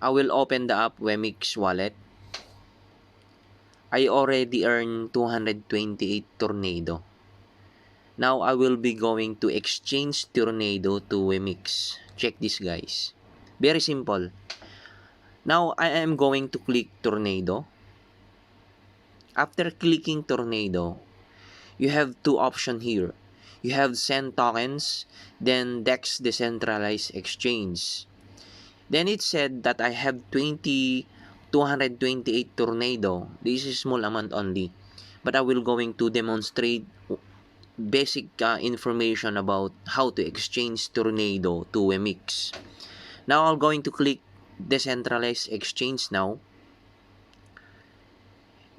I will open the app Wemix wallet. I already earned 228 tornado. Now I will be going to exchange tornado to Wemix. Check this, guys. Very simple. Now I am going to click tornado. After clicking tornado, you have two options here. You have send tokens, then DEX decentralized exchange. Then it said that I have 228 tornado. This is small amount only. But I will going to demonstrate basic information about how to exchange tornado to Wemix. Now I'm going to click decentralized exchange now.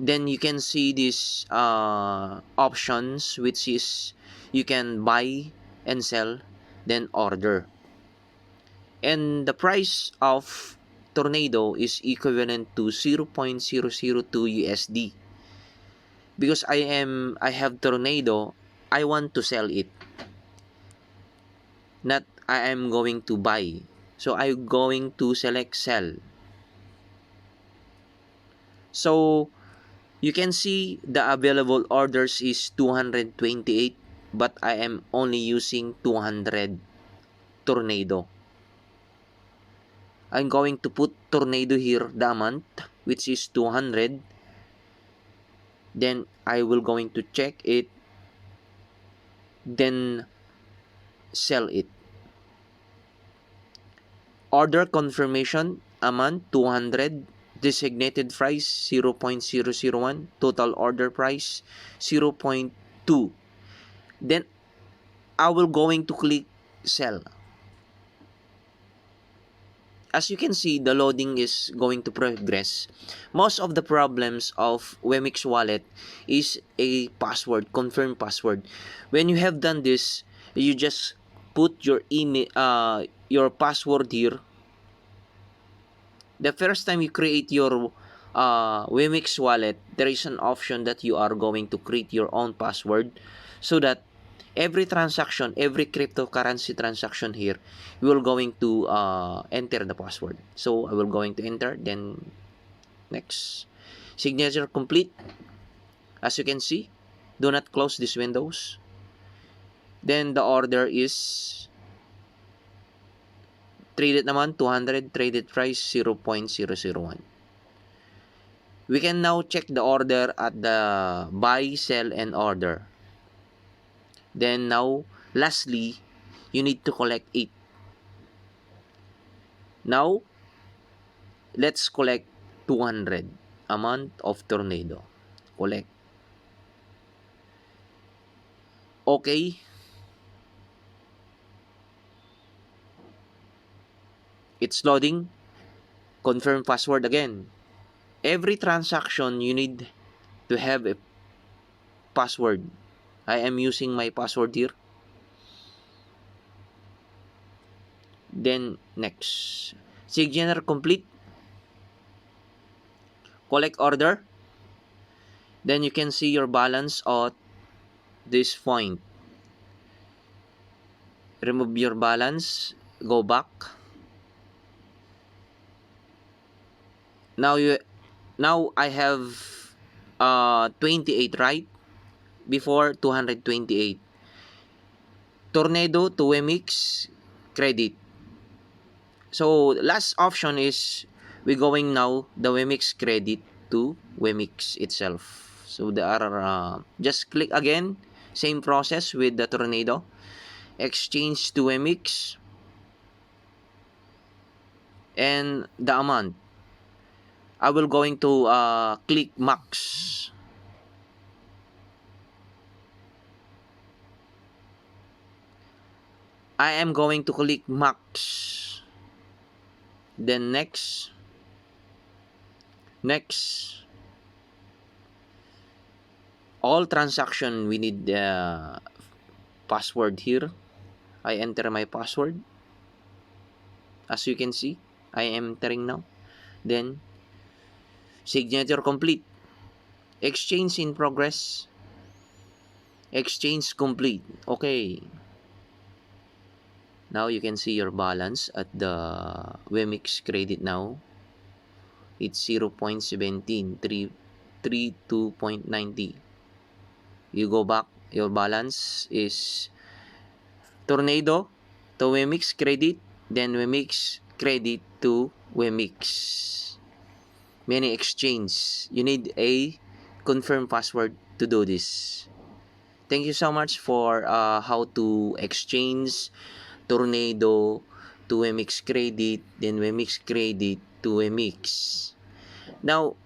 Then you can see these options, which is you can buy and sell, then order. And the price of tornado is equivalent to 0.002 USD. Because I have tornado, I want to sell it, not I am going to buy. So I'm going to select sell. So you can see the available orders is 228, but I am only using 200 tornado. I'm going to put tornado here the amount, which is 200. Then I will going to check it, then sell it. Order confirmation amount 200, designated price 0.001, total order price 0.2. Then I will going to click sell. As you can see, the loading is going to progress. Most of the problems of Wemix wallet is a password, confirm password. When you have done this, you just put your email, your password here. The first time you create your Wemix wallet, there is an option that you are going to create your own password, so that every transaction, every cryptocurrency transaction here, you will going to enter the password. So I will going to enter, then next. Signature complete. As you can see, do not close these windows. Then the order is traded naman 200, traded price 0.001. We can now check the order at the buy, sell, and order. Then now, lastly, you need to collect it. Now, let's collect 200 amount of tornado. Collect. Okay. It's loading. Confirm password again. Every transaction, you need to have a password. I am using my password here. Then, next. Signature complete. Collect order. Then you can see your balance at this point. Remove your balance. Go back. Now I have 28, right? Before 228. Tornado to Wemix credit. So last option is we going now the Wemix credit to Wemix itself. So there are just click again, same process with the tornado. Exchange to Wemix and the amount. I will going to click max. I am going to click max. Then next. Next. All transaction, we need the password here. I enter my password. As you can see, I am entering now. Then, signature complete. Exchange in progress. Exchange complete. Okay. Now you can see your balance at the Wemix credit now. It's 0.17, 32.90. You go back, your balance is Tornado to Wemix credit, then Wemix credit to Wemix. Many exchange. You need a confirm password to do this. Thank you so much for how to exchange Tornado to Wemix credit, then Wemix credit to Wemix. Now,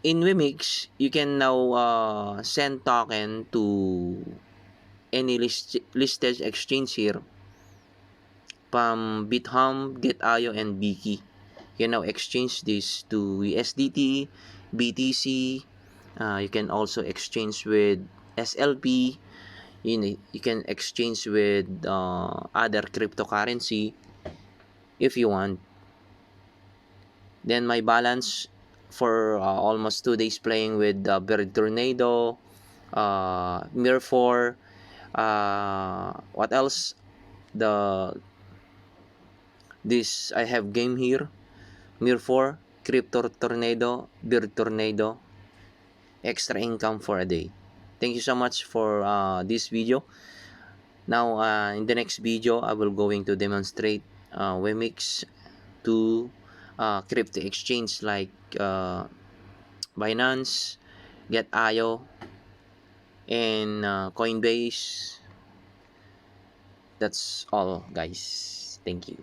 in Wemix, you can now send token to any listed exchange here from Bithumb, GetIO, and Biki. You can now exchange this to USDT, BTC. You can also exchange with SLP. You can exchange with other cryptocurrency if you want. Then my balance for almost 2 days playing with Bird Tornado, Mirror 4, what else? The this I have game here, Mirror 4, Crypto Tornado, Bird Tornado, extra income for a day. Thank you so much for this video. Now, in the next video, I will going to demonstrate Wemix to crypto exchange like Binance, GetIO, and Coinbase. That's all, guys. Thank you.